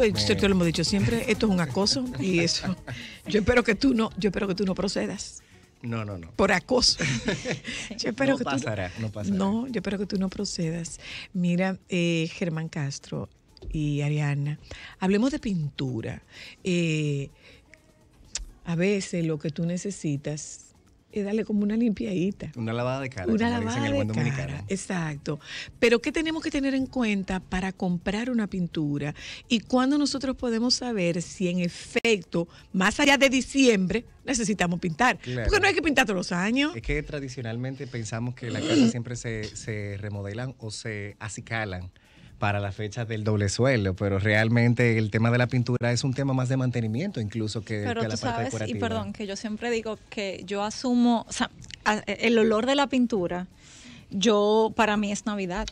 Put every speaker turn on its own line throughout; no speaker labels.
pues te lo hemos dicho siempre, esto es un acoso y eso. Yo espero que tú no procedas.
No.
Por acoso. Yo espero
no pasará.
No, yo espero que tú no procedas. Mira, Germán Castro y Ariana, hablemos de pintura. A veces lo que tú necesitas es darle como una limpiadita.
Una lavada de cara.
Una
como
lavada
dicen en el buen
de
dominicano.
cara, exacto. Pero ¿qué tenemos que tener en cuenta para comprar una pintura? ¿Y cuándo nosotros podemos saber si en efecto, más allá de diciembre, necesitamos pintar?
Claro.
Porque no hay que pintar todos los años.
Es que tradicionalmente pensamos que las casas siempre se remodelan o se acicalan para la fecha del doble suelo, pero realmente el tema de la pintura es un tema más de mantenimiento incluso que
pero
la parte decorativa.
Y perdón, que yo siempre digo que yo asumo, o sea, el olor de la pintura, para mí es Navidad,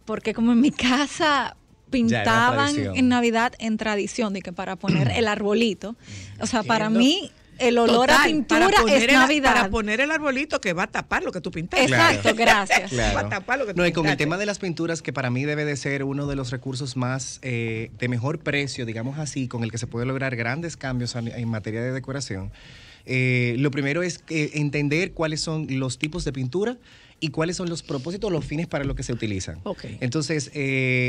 porque como en mi casa pintaban en Navidad en tradición de que para poner el arbolito, o sea, para mí el olor a pintura es Navidad.
Para poner el arbolito que va a tapar lo que tú pintaste.
Exacto, gracias.
Claro.
Va a tapar lo que tú
No, y con el
pintaste.
tema de las pinturas, que para mí debe de ser uno de los recursos más de mejor precio, digamos así, con el que se puede lograr grandes cambios en materia de decoración. Lo primero es entender cuáles son los tipos de pintura y cuáles son los propósitos, los fines para los que se utilizan.
Okay.
Entonces,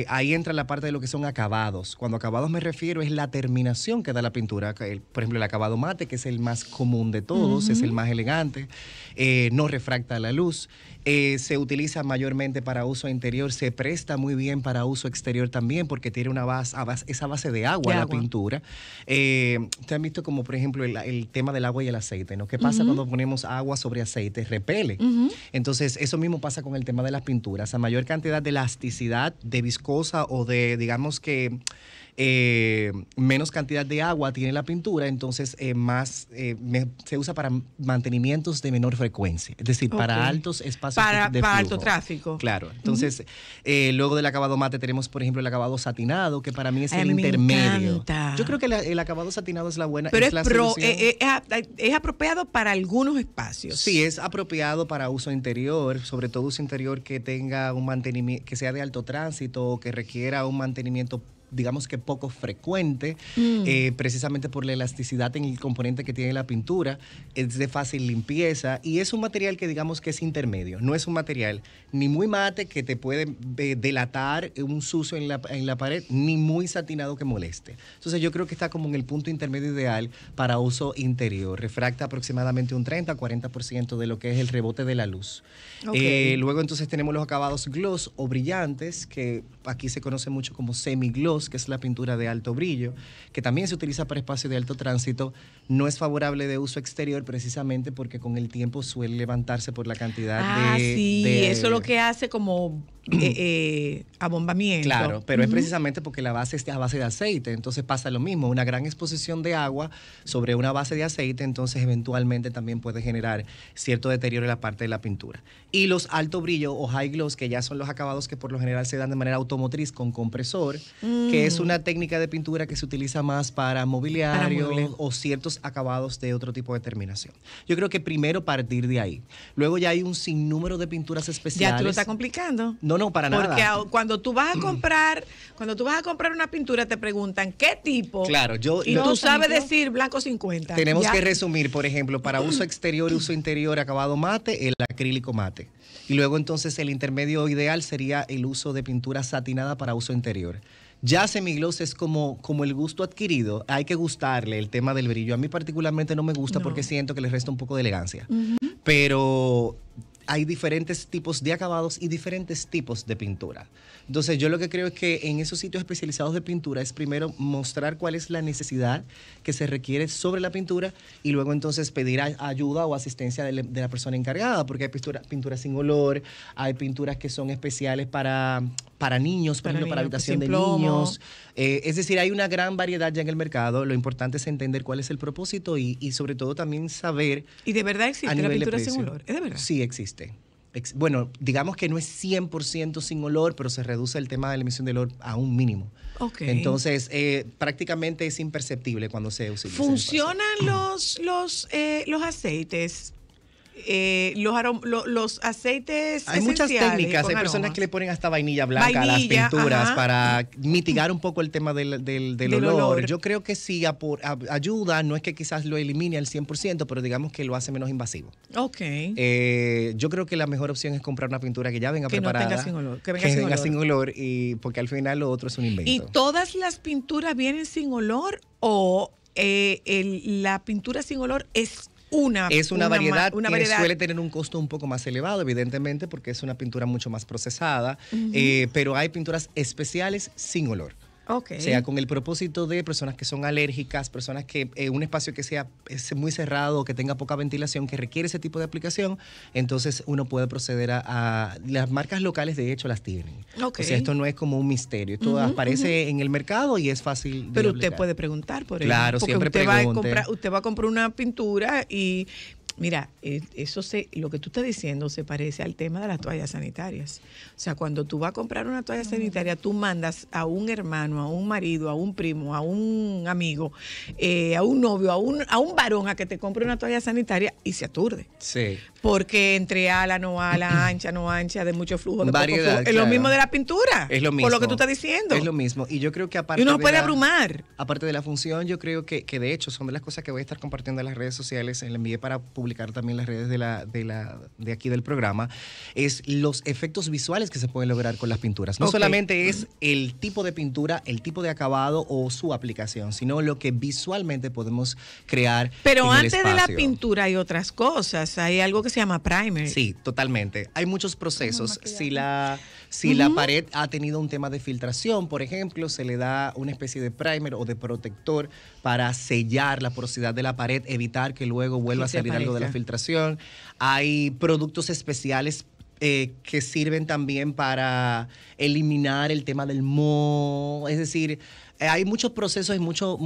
ahí entra la parte de lo que son acabados. Cuando acabados me refiero es la terminación que da la pintura. Por ejemplo, el acabado mate, que es el más común de todos, es el más elegante, no refracta la luz, se utiliza mayormente para uso interior, se presta muy bien para uso exterior también, porque tiene esa base de agua, la pintura. ¿Te han visto como, por ejemplo, el tema del agua y el aceite, ¿no? ¿Qué pasa cuando ponemos agua sobre aceite? Repele. Entonces, eso mismo pasa con el tema de las pinturas. A mayor cantidad de elasticidad, de viscosa o de, digamos que, menos cantidad de agua tiene la pintura, entonces se usa para mantenimientos de menor frecuencia, es decir, para altos espacios de
para
flujo.
alto tráfico.
Claro, entonces luego del acabado mate tenemos, por ejemplo, el acabado satinado, que para mí es
Ay,
el
me
intermedio.
encanta.
Yo creo que el acabado satinado es la buena.
Pero
es la
es apropiado para algunos espacios.
Sí, es apropiado para uso interior, sobre todo uso interior que tenga un mantenimiento, que sea de alto tránsito o que requiera un mantenimiento, digamos que poco frecuente, precisamente por la elasticidad en el componente que tiene la pintura, es de fácil limpieza y es un material que digamos que es intermedio, no es un material ni muy mate que te puede delatar un sucio en la pared, ni muy satinado que moleste. Entonces yo creo que está como en el punto intermedio ideal para uso interior, refracta aproximadamente un 30-40% de lo que es el rebote de la luz.
Okay.
Luego entonces tenemos los acabados gloss o brillantes, que aquí se conoce mucho como semi-gloss, que es la pintura de alto brillo, que también se utiliza para espacios de alto tránsito. No es favorable de uso exterior precisamente porque con el tiempo suele levantarse por la cantidad
eso es lo que hace como abombamiento.
Claro, pero es precisamente porque la base es a base de aceite, entonces pasa lo mismo, una gran exposición de agua sobre una base de aceite, entonces eventualmente también puede generar cierto deterioro en la parte de la pintura. Y los alto brillo o high gloss, que ya son los acabados que por lo general se dan de manera automotriz con compresor, que es una técnica de pintura que se utiliza más para mobiliario o ciertos acabados de otro tipo de terminación. Yo creo que primero partir de ahí. Luego ya hay un sinnúmero de pinturas especiales.
Ya tú lo estás complicando.
No, para nada.
Porque cuando tú vas a comprar, una pintura te preguntan ¿qué tipo?
Claro,
y tú sabes decir blanco 50.
Tenemos que resumir, por ejemplo, para uso exterior y uso interior, acabado mate, el acrílico mate. Y luego entonces el intermedio ideal sería el uso de pintura satinada para uso interior. Ya semigloss es como el gusto adquirido, hay que gustarle el tema del brillo. A mí particularmente no me gusta porque siento que le resta un poco de elegancia. Pero hay diferentes tipos de acabados y diferentes tipos de pintura. Entonces yo lo que creo es que en esos sitios especializados de pintura es primero mostrar cuál es la necesidad que se requiere sobre la pintura y luego entonces pedir ayuda o asistencia de la persona encargada, porque hay pinturas sin olor, hay pinturas que son especiales para niños, por ejemplo, para habitación de niños. Es decir, hay una gran variedad ya en el mercado. Lo importante es entender cuál es el propósito y sobre todo también saber...
¿Y de verdad existe la pintura sin olor? ¿Es de verdad?
Sí, existe. Bueno, digamos que no es 100% sin olor, pero se reduce el tema de la emisión de olor a un mínimo.
Okay.
Entonces, prácticamente es imperceptible cuando se utiliza.
¿Funcionan los aceites los aceites
hay muchas técnicas, hay personas que le ponen hasta vainilla blanca a las pinturas para mitigar un poco el tema del olor. Yo creo que sí ayuda, no es que quizás lo elimine al 100%, pero digamos que lo hace menos invasivo.
Ok.
Yo creo que la mejor opción es comprar una pintura que ya venga preparada.
Que no tenga sin olor. Que
venga sin olor, y porque al final lo otro es un invento.
¿Y todas las pinturas vienen sin olor o la pintura sin olor es una
variedad que suele tener un costo un poco más elevado, evidentemente, porque es una pintura mucho más procesada, pero hay pinturas especiales sin olor.
Okay.
O sea, con el propósito de personas que son alérgicas, personas que un espacio que sea muy cerrado, que tenga poca ventilación, que requiere ese tipo de aplicación, entonces uno puede proceder a las marcas locales, de hecho, las tienen.
Okay.
O sea, esto no es como un misterio, esto aparece en el mercado y es fácil de
Pero
aplicar.
Usted puede preguntar por ello.
Claro,
porque
siempre
usted va a comprar una pintura y... Mira, lo que tú estás diciendo se parece al tema de las toallas sanitarias. O sea, cuando tú vas a comprar una toalla sanitaria, tú mandas a un hermano, a un marido, a un primo, a un amigo, a un novio, a un varón a que te compre una toalla sanitaria y se aturde.
Sí.
Porque entre ala, no ala, ancha, no ancha, de mucho flujo, de
variedad,
poco flujo. Es lo mismo de la pintura.
Es lo mismo.
Por lo que tú estás diciendo.
Es lo mismo. Y yo creo que aparte.
Y uno puede abrumar.
Aparte de la función, yo creo que de hecho son de las cosas que voy a estar compartiendo en las redes sociales. La envié para publicar también las redes de aquí del programa, es los efectos visuales que se pueden lograr con las pinturas. No solamente es el tipo de pintura, el tipo de acabado o su aplicación, sino lo que visualmente podemos crear.
Pero antes de la pintura hay otras cosas, hay algo que se llama primer.
Sí, totalmente. Hay muchos procesos. Si la pared ha tenido un tema de filtración, por ejemplo, se le da una especie de primer o de protector para sellar la porosidad de la pared, evitar que luego vuelva a salir algo de la filtración. Hay productos especiales que sirven también para eliminar el tema del moho, es decir, hay muchos procesos y muchos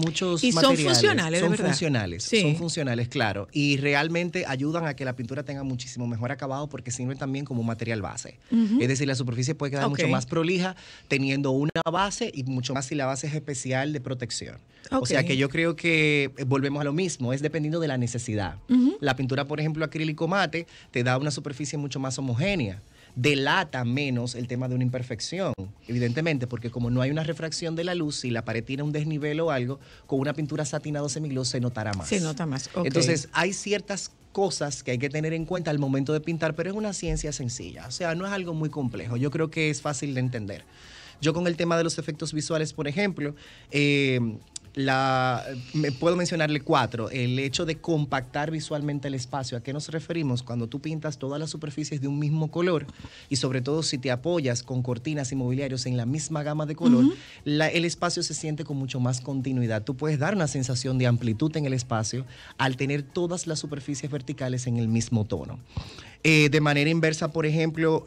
y
materiales.
Son funcionales,
son
de verdad.
funcionales, sí. Son funcionales, claro. Y realmente ayudan a que la pintura tenga muchísimo mejor acabado porque sirven también como un material base. Es decir, la superficie puede quedar mucho más prolija teniendo una base y mucho más si la base es especial de protección. O sea que yo creo que volvemos a lo mismo, es dependiendo de la necesidad. La pintura, por ejemplo, acrílico mate, te da una superficie mucho más homogénea. Delata menos el tema de una imperfección, evidentemente, porque como no hay una refracción de la luz, si la pared tiene un desnivel o algo, con una pintura satinada o semigloss se notará más.
Se nota más,
Entonces, hay ciertas cosas que hay que tener en cuenta al momento de pintar, pero es una ciencia sencilla, o sea, no es algo muy complejo, yo creo que es fácil de entender. Yo con el tema de los efectos visuales, por ejemplo, me puedo mencionarle 4. El hecho de compactar visualmente el espacio. ¿A qué nos referimos? Cuando tú pintas todas las superficies de un mismo color y sobre todo si te apoyas con cortinas y mobiliarios en la misma gama de color, el espacio se siente con mucho más continuidad. Tú puedes dar una sensación de amplitud en el espacio al tener todas las superficies verticales en el mismo tono. De manera inversa, por ejemplo,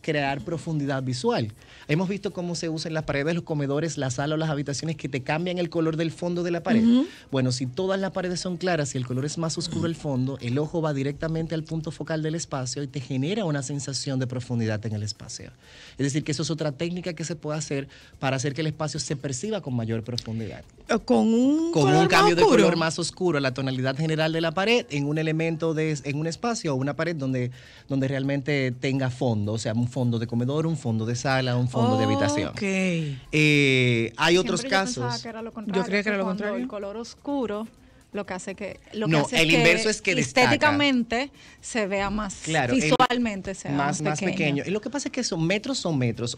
crear profundidad visual. Hemos visto cómo se usa en las paredes, los comedores, la sala o las habitaciones que te cambian el color del fondo de la pared. Bueno, si todas las paredes son claras y el color es más oscuro el fondo, el ojo va directamente al punto focal del espacio y te genera una sensación de profundidad en el espacio. Es decir, que eso es otra técnica que se puede hacer para hacer que el espacio se perciba con mayor profundidad.
Con un
cambio de color más oscuro, la tonalidad general de la pared en un elemento en un espacio o una pared donde realmente tenga fondo, o sea, un fondo de comedor, un fondo de sala, un fondo de habitación. Hay otros casos.
Yo creía que era lo contrario. El color oscuro lo que hace que
el inverso es que
estéticamente se vea más, claro, visualmente se vea más
pequeño. Y lo que pasa es que son metros.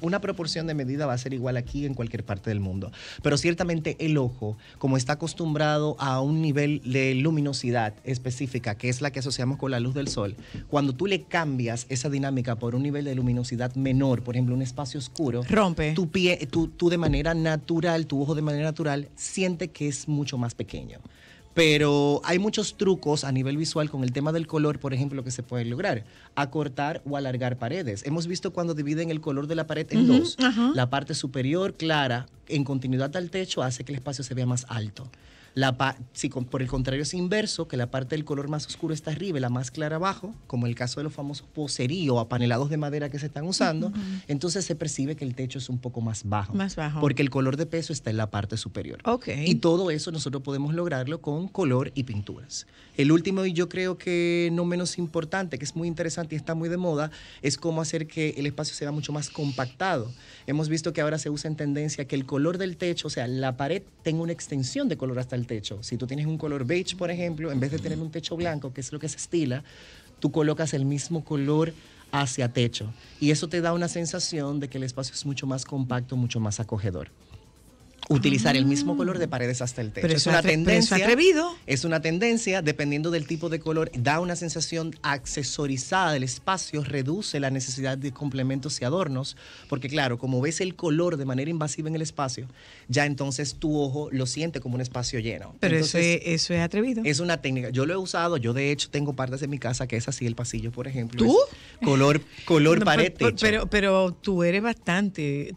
Una proporción de medida va a ser igual aquí en cualquier parte del mundo. Pero ciertamente el ojo, como está acostumbrado a un nivel de luminosidad específica, que es la que asociamos con la luz del sol, cuando tú le cambias esa dinámica por un nivel de luminosidad menor, por ejemplo, un espacio oscuro,
rompe.
Tú de manera natural, tu ojo de manera natural siente que es mucho más pequeño. Pero hay muchos trucos a nivel visual con el tema del color, por ejemplo, que se pueden lograr. Acortar o alargar paredes. Hemos visto cuando dividen el color de la pared en dos. La parte superior, clara, en continuidad al techo, hace que el espacio se vea más alto. Por el contrario es inverso, que la parte del color más oscuro está arriba y la más clara abajo, como el caso de los famosos poserí o apanelados de madera que se están usando, entonces se percibe que el techo es un poco más bajo.
Más bajo.
Porque el color de peso está en la parte superior.
Okay.
Y todo eso nosotros podemos lograrlo con color y pinturas. El último, y yo creo que no menos importante, que es muy interesante y está muy de moda, es cómo hacer que el espacio sea mucho más compactado. Hemos visto que ahora se usa en tendencia que el color del techo, o sea, la pared tenga una extensión de color hasta el techo. Si tú tienes un color beige, por ejemplo, en vez de tener un techo blanco, que es lo que se estila, tú colocas el mismo color hacia techo. Y eso te da una sensación de que el espacio es mucho más compacto, mucho más acogedor. Utilizar el mismo color de paredes hasta el techo.
Pero
es una tendencia.
Pero es atrevido.
Es una tendencia, dependiendo del tipo de color, da una sensación accesorizada del espacio, reduce la necesidad de complementos y adornos, porque claro, como ves el color de manera invasiva en el espacio, ya entonces tu ojo lo siente como un espacio lleno.
Pero
entonces,
eso es atrevido.
Es una técnica. Yo lo he usado, yo de hecho tengo partes de mi casa que es así, el pasillo, por ejemplo.
¿Tú?
Color
No,
pared, techo.
Pero tú eres bastante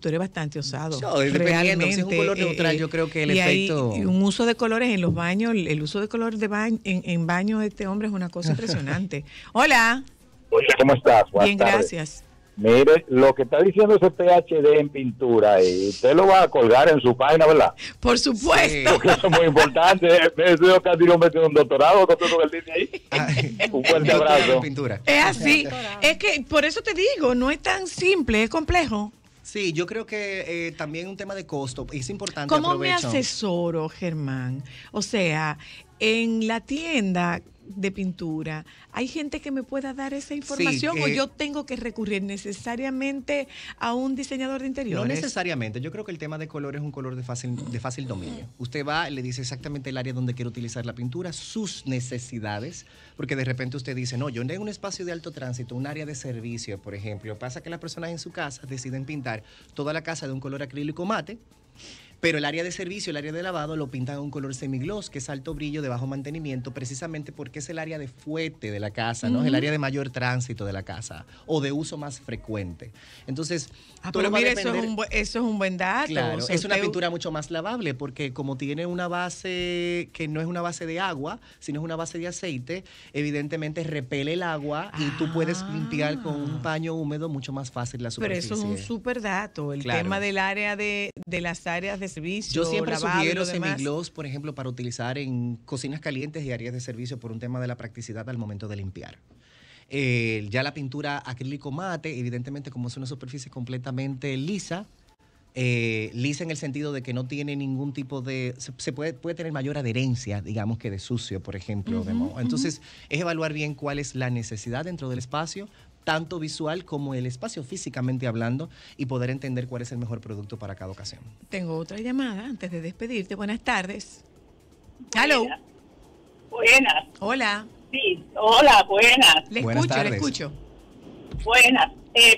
osado.
No, dependiendo, si es un color neutral, yo creo que el efecto...
Hay un uso de colores en los baños, el uso de color de baño, en baños de este hombre es una cosa impresionante. Hola.
Oye, ¿cómo estás?
Bien, gracias.
Mire, lo que está diciendo ese PhD en pintura, usted lo va a colgar en su página, ¿verdad?
Por supuesto.
Porque eso es muy importante. Eso casi lo metió en un doctorado con todo lo que él dice ahí. Un fuerte abrazo.
Es así. Es que por eso te digo, no es tan simple, es complejo.
Sí, yo creo que también un tema de costo es importante.
¿Cómo me asesoro, Germán? O sea, en la tienda de pintura, ¿hay gente que me pueda dar esa información o yo tengo que recurrir necesariamente a un diseñador de interiores?
No necesariamente. Yo creo que el tema de color es un color de fácil dominio. Usted va, le dice exactamente el área donde quiere utilizar la pintura, sus necesidades, porque de repente usted dice, no, yo en un espacio de alto tránsito, un área de servicio, por ejemplo, pasa que las personas en su casa deciden pintar toda la casa de un color acrílico mate, pero el área de servicio, el área de lavado, lo pintan a un color semigloss, que es alto brillo, de bajo mantenimiento, precisamente porque es el área de fuerte de la casa, ¿no? Es el área de mayor tránsito de la casa o de uso más frecuente. Entonces,
pero mire, eso es un buen dato.
Claro,
o sea,
es una pintura mucho más lavable porque como tiene una base que no es una base de agua, sino es una base de aceite, evidentemente repele el agua y tú puedes limpiar con un paño húmedo mucho más fácil la superficie.
Pero eso es un súper dato, el tema del área de las áreas de servicio.
Yo siempre sugiero semigloss, por ejemplo, para utilizar en cocinas calientes y áreas de servicio por un tema de la practicidad al momento de limpiar. Ya la pintura acrílico mate, evidentemente como es una superficie completamente lisa, lisa en el sentido de que no tiene ningún tipo de... Se puede tener mayor adherencia, digamos, que de sucio, por ejemplo. Entonces, es evaluar bien cuál es la necesidad dentro del espacio, tanto visual como el espacio físicamente hablando, y poder entender cuál es el mejor producto para cada ocasión.
Tengo otra llamada antes de despedirte. Buenas tardes. Hello.
Buenas.
Hola.
Sí, hola, buenas.
Le escucho.
Buenas.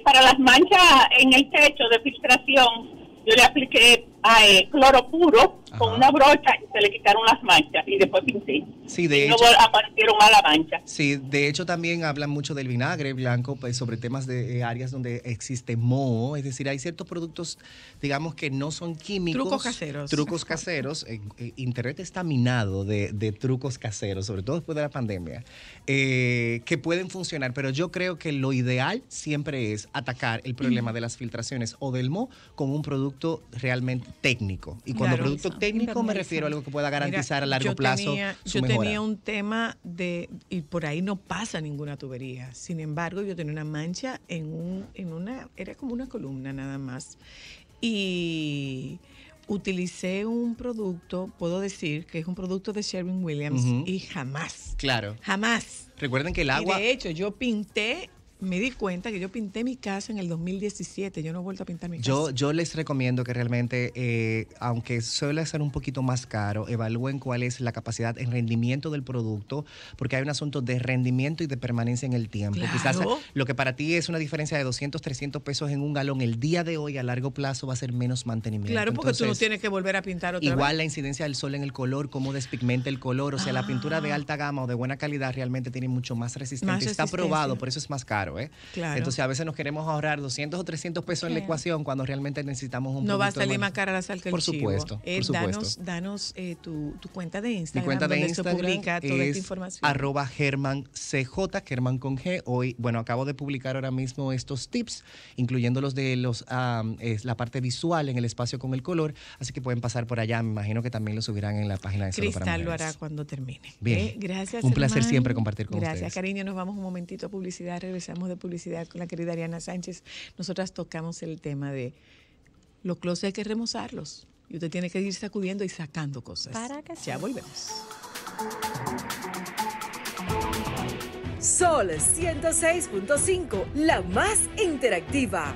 Para las manchas en el techo de filtración, yo le apliqué cloro puro con una brocha y se le quitaron las manchas y después pinté.
Sí, de hecho,
no aparecieron a la mancha.
Sí, de hecho también hablan mucho del vinagre blanco, pues, sobre temas de áreas donde existe moho, es decir, hay ciertos productos, digamos, que no son químicos. Trucos caseros. Internet está minado de trucos caseros, sobre todo después de la pandemia, que pueden funcionar, pero yo creo que lo ideal siempre es atacar el problema de las filtraciones o del moho con un producto realmente técnico. Y cuando producto técnico me refiero a algo que pueda garantizar a largo plazo su mejora.
Yo tenía un tema y por ahí no pasa ninguna tubería. Sin embargo, yo tenía una mancha era como una columna nada más. Y utilicé un producto, puedo decir que es un producto de Sherwin-Williams y jamás.
Claro.
Jamás.
Recuerden que el agua...
Y de hecho, me di cuenta que yo pinté mi casa en el 2017. Yo no he vuelto a pintar mi casa.
Yo les recomiendo que realmente, aunque suele ser un poquito más caro, evalúen cuál es la capacidad en rendimiento del producto, porque hay un asunto de rendimiento y de permanencia en el tiempo.
Claro.
Quizás lo que para ti es una diferencia de 200, 300 pesos en un galón, el día de hoy a largo plazo va a ser menos mantenimiento.
Claro, porque tú no tienes que volver a pintar otra vez.
Igual la incidencia del sol en el color, cómo despigmenta el color. O sea, la pintura de alta gama o de buena calidad realmente tiene mucho más resistencia. Está probado, por eso es más caro. caro, ¿eh?
Claro.
Entonces a veces nos queremos ahorrar 200 o 300 pesos en la ecuación cuando realmente necesitamos un
No va a
producto
salir más cara la sal que el
por
chivo.
supuesto, por supuesto.
Danos tu cuenta de Instagram.
Mi cuenta de
donde
Instagram
se publica toda esta
es
información.
@GermanCJ, Germán con G. Hoy, bueno, acabo de publicar ahora mismo estos tips, incluyendo los de la parte visual en el espacio con el color, así que pueden pasar por allá. Me imagino que también lo subirán en la página de Solo para
Cristal lo
Mujeres.
hará cuando termine.
Bien.
Gracias,
Un placer
Germán.
siempre compartir con ustedes.
Gracias, cariño. Nos vamos un momentito a publicidad. Regresamos de publicidad con la querida Ariana Sánchez. Nosotras tocamos el tema de los closets, hay que remozarlos. Y usted tiene que ir sacudiendo y sacando cosas.
Para que
Ya volvemos.
Sol 106.5, la más interactiva.